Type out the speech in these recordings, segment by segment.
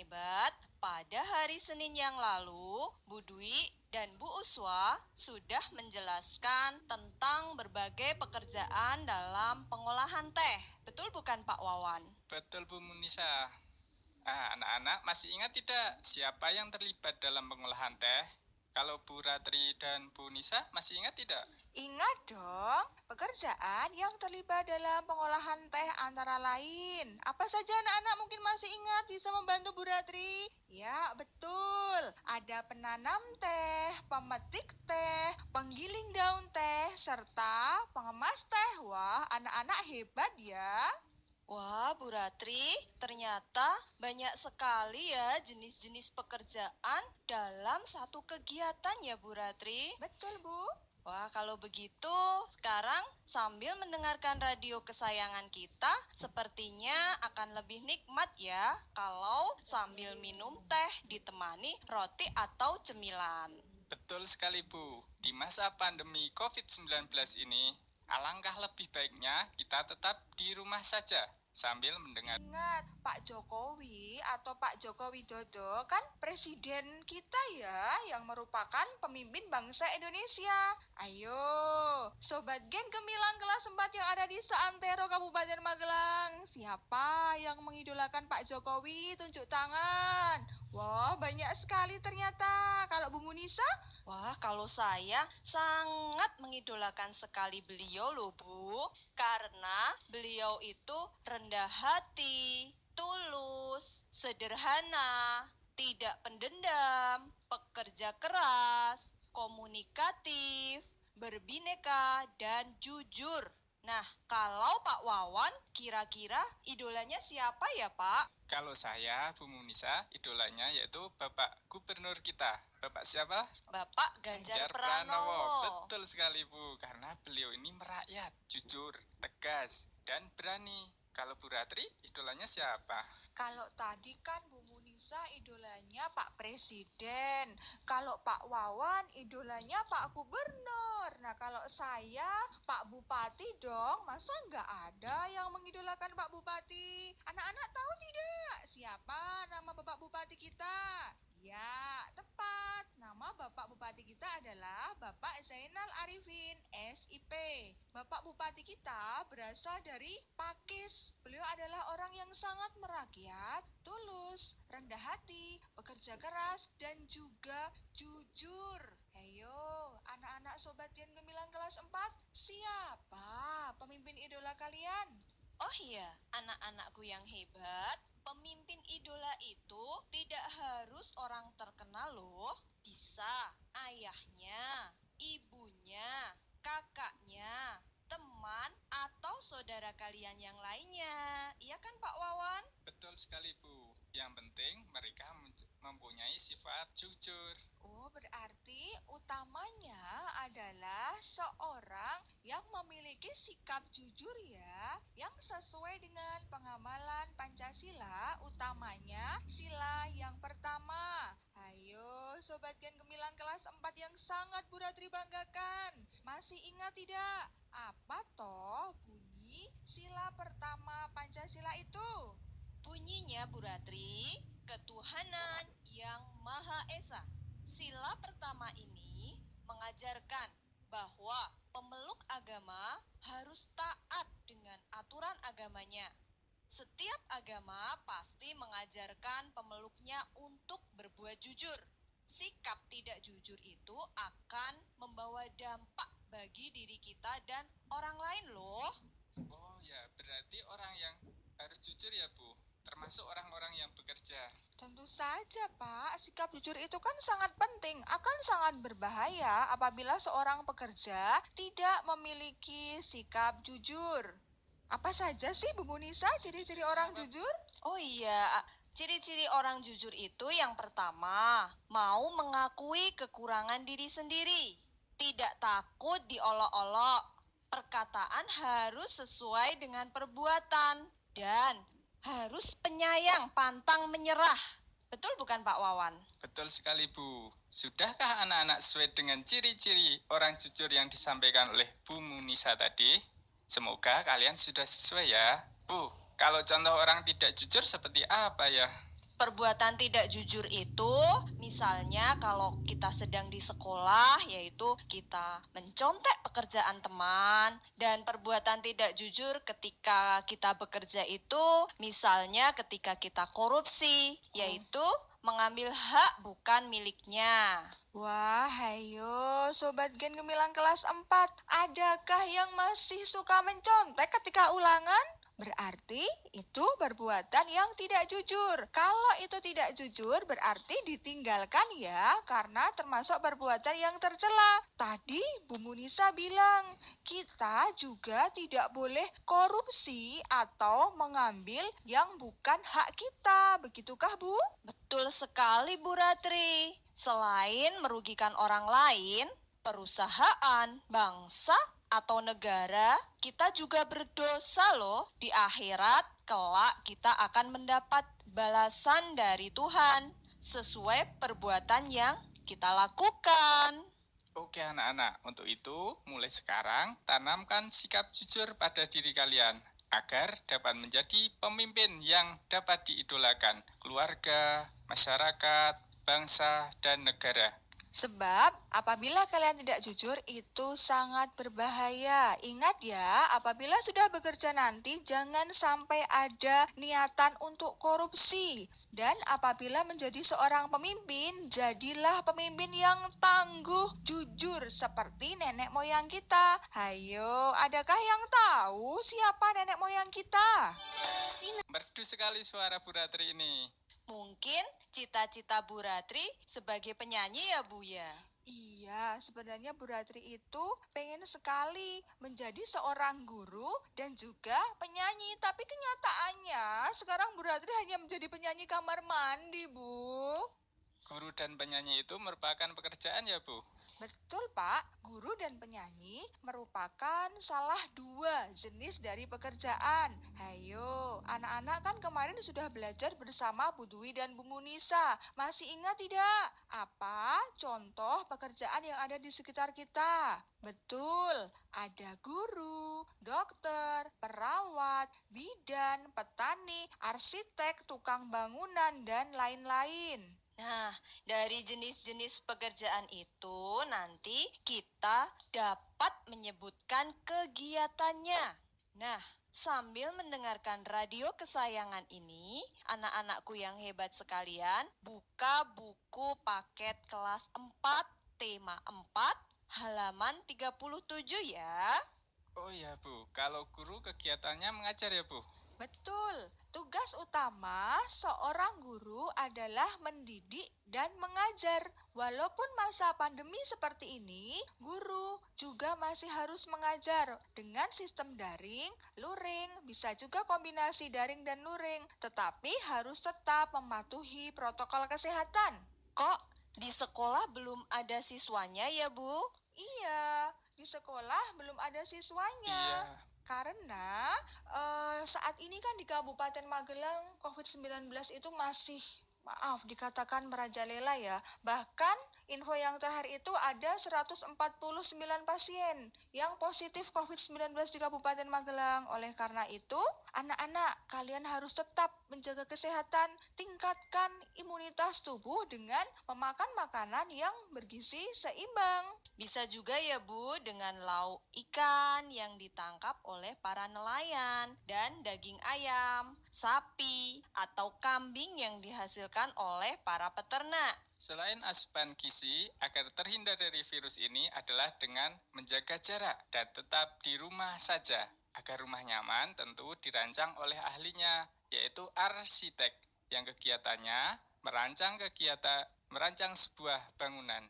hebat, pada hari Senin yang lalu, Bu Dwi dan Bu Uswa sudah menjelaskan tentang berbagai pekerjaan dalam pengolahan teh. Betul bukan Pak Wawan? Betul Bu Munisa. Anak-anak masih ingat tidak siapa yang terlibat dalam pengolahan teh? Kalau Bu Ratri dan Bu Nisa masih ingat tidak? Ingat dong, pekerjaan yang terlibat dalam pengolahan teh antara lain. Apa saja anak-anak mungkin masih ingat bisa membantu Bu Ratri? Ya, betul. Ada penanam teh, pemetik teh, penggiling daun teh, serta pengemas teh. Wah, anak-anak hebat ya. Wah, Bu Ratri, ternyata banyak sekali ya jenis-jenis pekerjaan dalam satu kegiatan ya Bu Ratri. Betul, Bu. Wah, kalau begitu sekarang sambil mendengarkan radio kesayangan kita sepertinya akan lebih nikmat ya kalau sambil minum teh ditemani roti atau cemilan. Betul sekali Bu. Di masa pandemi COVID-19 ini, alangkah lebih baiknya kita tetap di rumah saja sambil mendengar. Ingat, Pak Jokowi atau Pak Joko Widodo kan presiden kita ya, yang merupakan pemimpin bangsa Indonesia. Ayo, Sobat Gen Gemilang kelas 4 yang ada di Santero Kabupaten Magelang. Siapa yang mengidolakan Pak Jokowi? Tunjuk tangan. Wah, banyak sekali ternyata. Kalau Bu Munisa? Wah, kalau saya sangat mengidolakan sekali beliau loh Bu. Karena beliau itu rendah hati, tulus, sederhana, tidak pendendam, pekerja keras, komunikatif, berbineka, dan jujur. Nah, kalau Pak Wawan, kira-kira idolanya siapa ya Pak? Kalau saya, Bu Munisa, idolanya yaitu Bapak Gubernur kita. Bapak siapa? Bapak Ganjar Pranowo. Betul sekali Bu, karena beliau ini merakyat, jujur, tegas, dan berani. Kalau Bu Ratri, idolanya siapa? Kalau tadi kan Bu Munisa idolanya Pak Presiden. Kalau Pak Wawan idolanya Pak Gubernur. Nah kalau saya Pak Bupati dong. Masa nggak ada yang mengidolakan Pak Bupati? Anak-anak tahu tidak siapa nama Bapak Bupati kita? Ya, tepat. Nama Bapak Bupati kita adalah Bapak Zainal Arifin, SIP. Bapak Bupati kita berasal dari Pakis. Beliau adalah orang yang sangat merakyat, tulus, rendah hati, bekerja keras, dan juga jujur. Ayo, anak-anak Sobat Gen Gemilang kelas 4, siapa pemimpin idola kalian? Oh iya, anak-anakku yang hebat, pemimpin idola itu tidak harus orang terkenal loh. Bisa ayahnya, ibunya, kakaknya, teman, atau saudara kalian yang lainnya. Iya kan Pak Wawan? Betul sekali Bu. Yang penting mereka mempunyai sifat jujur. Oh, berarti utamanya adalah seorang yang memiliki sikap jujur ya, yang sesuai dengan pengamalan Pancasila, utamanya sila yang pertama. Ayo, Sobat Gen Gemilang kelas 4 yang sangat Bu Ratri banggakan. Masih ingat tidak? Apa toh bunyi sila pertama Pancasila itu? Bunyinya Bu Ratri, ketuhanan yang Maha Esa. Sila pertama ini mengajarkan bahwa pemeluk agama harus taat dengan aturan agamanya. Setiap agama pasti mengajarkan pemeluknya untuk berbuat jujur. Sikap tidak jujur itu akan membawa dampak bagi diri kita dan orang lain loh. Oh ya, berarti orang yang harus jujur ya Bu, termasuk orang-orang yang bekerja. Tentu saja Pak, sikap jujur itu kan sangat penting, akan sangat berbahaya apabila seorang pekerja tidak memiliki sikap jujur. Apa saja sih Bu Munisa ciri-ciri orang jujur? Oh iya, ciri-ciri orang jujur itu yang pertama, mau mengakui kekurangan diri sendiri, tidak takut diolok-olok, perkataan harus sesuai dengan perbuatan, dan harus penyayang, pantang menyerah. Betul bukan Pak Wawan? Betul sekali Bu. Sudahkah anak-anak sesuai dengan ciri-ciri orang jujur yang disampaikan oleh Bu Munisa tadi? Semoga kalian sudah sesuai ya. Bu, kalau contoh orang tidak jujur seperti apa ya? Perbuatan tidak jujur itu misalnya kalau kita sedang di sekolah, yaitu kita mencontek pekerjaan teman, dan perbuatan tidak jujur ketika kita bekerja itu misalnya ketika kita korupsi, yaitu mengambil hak bukan miliknya. Wah, hayo Sobat Gen Gemilang kelas 4, adakah yang masih suka mencontek ketika ulangan? Berarti itu perbuatan yang tidak jujur. Kalau itu tidak jujur berarti ditinggalkan ya, karena termasuk perbuatan yang tercela. Tadi Bu Munisa bilang, kita juga tidak boleh korupsi atau mengambil yang bukan hak kita. Begitukah Bu? Betul sekali Bu Ratri. Selain merugikan orang lain, perusahaan, bangsa, atau negara, kita juga berdosa loh. Di akhirat, kelak kita akan mendapat balasan dari Tuhan sesuai perbuatan yang kita lakukan. Oke anak-anak, untuk itu mulai sekarang tanamkan sikap jujur pada diri kalian agar dapat menjadi pemimpin yang dapat diidolakan keluarga, masyarakat, bangsa, dan negara. Sebab apabila kalian tidak jujur itu sangat berbahaya. Ingat ya, apabila sudah bekerja nanti jangan sampai ada niatan untuk korupsi. Dan apabila menjadi seorang pemimpin, jadilah pemimpin yang tangguh, jujur seperti nenek moyang kita. Hayo, adakah yang tahu siapa nenek moyang kita? Merdu sekali suara Bu Ratri ini. Mungkin cita-cita Bu Ratri sebagai penyanyi ya Bu ya? Iya, sebenarnya Bu Ratri itu pengen sekali menjadi seorang guru dan juga penyanyi. Tapi kenyataannya sekarang Bu Ratri hanya menjadi penyanyi kamar mandi, Bu. Guru dan penyanyi itu merupakan pekerjaan ya Bu? Betul Pak, guru dan penyanyi merupakan salah dua jenis dari pekerjaan. Hayo, anak-anak kan kemarin sudah belajar bersama Bu Dwi dan Bu Munisa. Masih ingat tidak? Apa contoh pekerjaan yang ada di sekitar kita? Betul, ada guru, dokter, perawat, bidan, petani, arsitek, tukang bangunan, dan lain-lain. Nah, dari jenis-jenis pekerjaan itu nanti kita dapat menyebutkan kegiatannya. Nah, sambil mendengarkan radio kesayangan ini, anak-anakku yang hebat sekalian, buka buku paket kelas 4, tema 4, halaman 37 ya. Oh ya Bu, kalau guru kegiatannya mengajar ya Bu? Betul, tugas utama seorang guru adalah mendidik dan mengajar. Walaupun masa pandemi seperti ini, guru juga masih harus mengajar dengan sistem daring, luring, bisa juga kombinasi daring dan luring, tetapi harus tetap mematuhi protokol kesehatan. Kok di sekolah belum ada siswanya ya Bu? Iya, di sekolah belum ada siswanya. Iya. Karena saat ini kan di Kabupaten Magelang COVID-19 itu masih, maaf, dikatakan merajalela ya. Bahkan info yang terakhir itu ada 149 pasien yang positif COVID-19 di Kabupaten Magelang. Oleh karena itu, anak-anak kalian harus tetap menjaga kesehatan, tingkatkan imunitas tubuh dengan memakan makanan yang bergizi seimbang. Bisa juga ya Bu dengan lauk ikan yang ditangkap oleh para nelayan dan daging ayam, sapi, atau kambing yang dihasilkan oleh para peternak. Selain asupan gizi, agar terhindar dari virus ini adalah dengan menjaga jarak dan tetap di rumah saja. Agar rumah nyaman tentu dirancang oleh ahlinya, yaitu arsitek, yang kegiatannya merancang sebuah bangunan.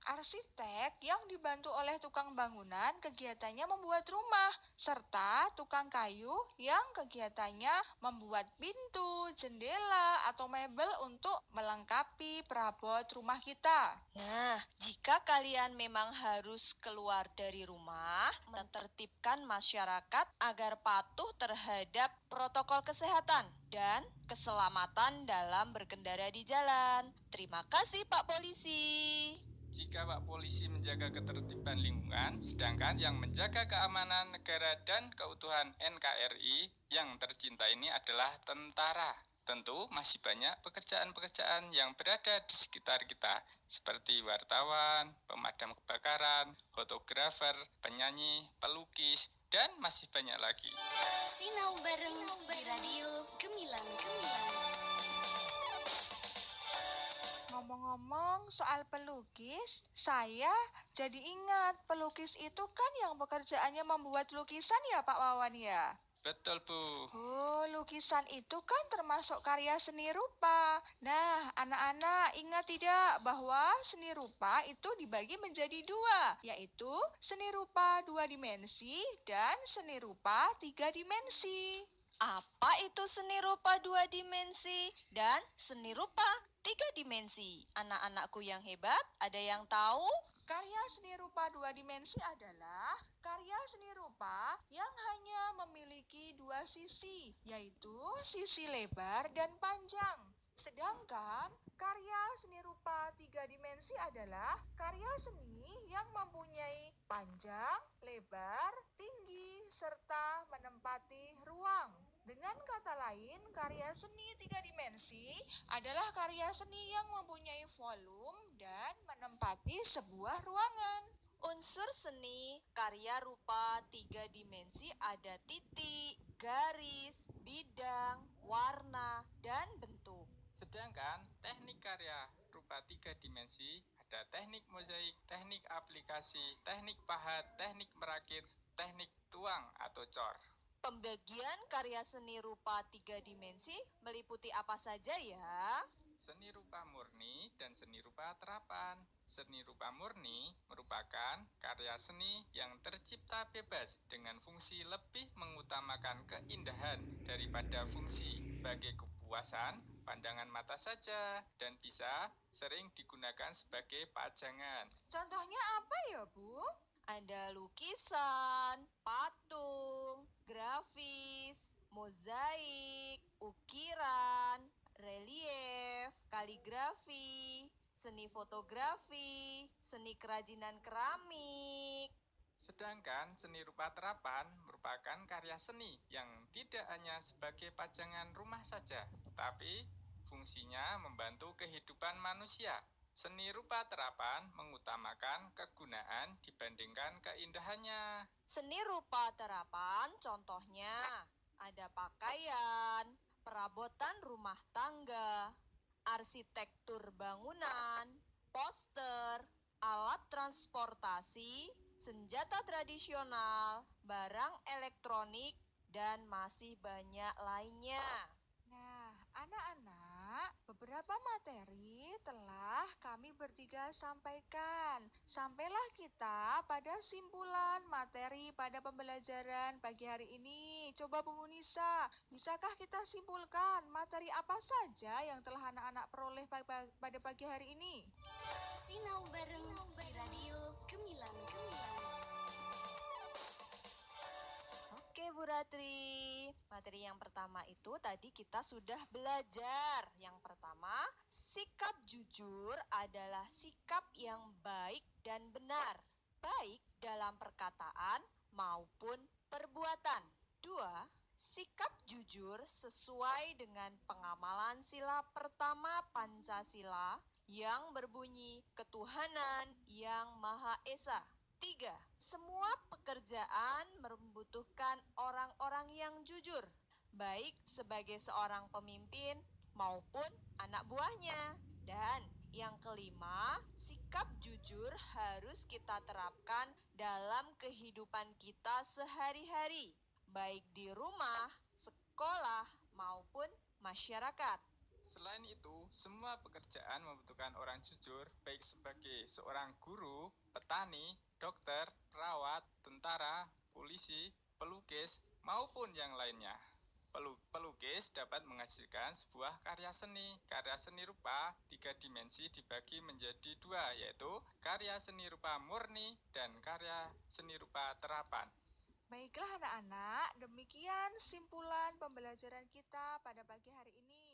Arsitek yang dibantu oleh tukang bangunan kegiatannya membuat rumah, serta tukang kayu yang kegiatannya membuat pintu, jendela, atau mebel untuk melengkapi perabot rumah kita. Nah, jika kalian memang harus keluar dari rumah, menertibkan masyarakat agar patuh terhadap protokol kesehatan dan keselamatan dalam berkendara di jalan. Terima kasih Pak Polisi. Jika Pak Polisi menjaga ketertiban lingkungan, sedangkan yang menjaga keamanan negara dan keutuhan NKRI yang tercinta ini adalah tentara. Tentu masih banyak pekerjaan-pekerjaan yang berada di sekitar kita, seperti wartawan, pemadam kebakaran, fotografer, penyanyi, pelukis, dan masih banyak lagi. Sinau bareng di Radio Gemilang. Ngomong-ngomong soal pelukis, saya jadi ingat pelukis itu kan yang pekerjaannya membuat lukisan ya Pak Wawan ya? Betul, Bu. Oh, lukisan itu kan termasuk karya seni rupa. Nah, anak-anak ingat tidak bahwa seni rupa itu dibagi menjadi dua, yaitu seni rupa 2 dimensi dan seni rupa 3 dimensi. Apa itu seni rupa 2 dimensi dan seni rupa 3 dimensi? Anak-anakku yang hebat, ada yang tahu? Karya seni rupa 2 dimensi adalah karya seni rupa yang hanya memiliki 2 sisi, yaitu sisi lebar dan panjang. Sedangkan karya seni rupa 3 dimensi adalah karya seni yang mempunyai panjang, lebar, tinggi, serta menempati ruang. Dengan kata lain, karya seni 3 dimensi adalah karya seni yang mempunyai volume dan menempati sebuah ruangan. Unsur seni karya rupa 3 dimensi ada titik, garis, bidang, warna, dan bentuk. Sedangkan teknik karya rupa 3 dimensi ada teknik mozaik, teknik aplikasi, teknik pahat, teknik merakit, teknik tuang atau cor. Pembagian karya seni rupa 3 dimensi meliputi apa saja ya? Seni rupa murni dan seni rupa terapan. Seni rupa murni merupakan karya seni yang tercipta bebas dengan fungsi lebih mengutamakan keindahan daripada fungsi sebagai kepuasan pandangan mata saja dan bisa sering digunakan sebagai pajangan. Contohnya apa ya, Bu? Ada lukisan, patung, grafis, mozaik, ukiran, relief, kaligrafi, seni fotografi, seni kerajinan keramik. Sedangkan seni rupa terapan merupakan karya seni yang tidak hanya sebagai pajangan rumah saja, tapi fungsinya membantu kehidupan manusia. Seni rupa terapan mengutamakan kegunaan dibandingkan keindahannya. Seni rupa terapan contohnya ada pakaian, perabotan rumah tangga, arsitektur bangunan, poster, alat transportasi, senjata tradisional, barang elektronik, dan masih banyak lainnya. Nah, anak-anak, beberapa materi telah kami bertiga sampaikan. Sampailah kita pada simpulan materi pada pembelajaran pagi hari ini. Coba Bu Munisa, bisakah kita simpulkan materi apa saja yang telah anak-anak peroleh pada pagi hari ini? Sinau bareng di Radio Gemilang. Oke Bu Ratri, materi yang pertama itu tadi kita sudah belajar. Yang pertama, sikap jujur adalah sikap yang baik dan benar. Baik dalam perkataan maupun perbuatan. 2. Sikap jujur sesuai dengan pengamalan sila pertama Pancasila yang berbunyi ketuhanan yang Maha Esa. 3. Semua pekerjaan membutuhkan orang-orang yang jujur, baik sebagai seorang pemimpin maupun anak buahnya. Dan yang kelima, sikap jujur harus kita terapkan dalam kehidupan kita sehari-hari, baik di rumah, sekolah, maupun masyarakat. Selain itu, semua pekerjaan membutuhkan orang jujur, baik sebagai seorang guru, petani, dokter, perawat, tentara, polisi, pelukis, maupun yang lainnya. Pelukis dapat menghasilkan sebuah karya seni. Karya seni rupa 3 dimensi dibagi menjadi 2, yaitu karya seni rupa murni dan karya seni rupa terapan. Baiklah anak-anak, demikian simpulan pembelajaran kita pada pagi hari ini.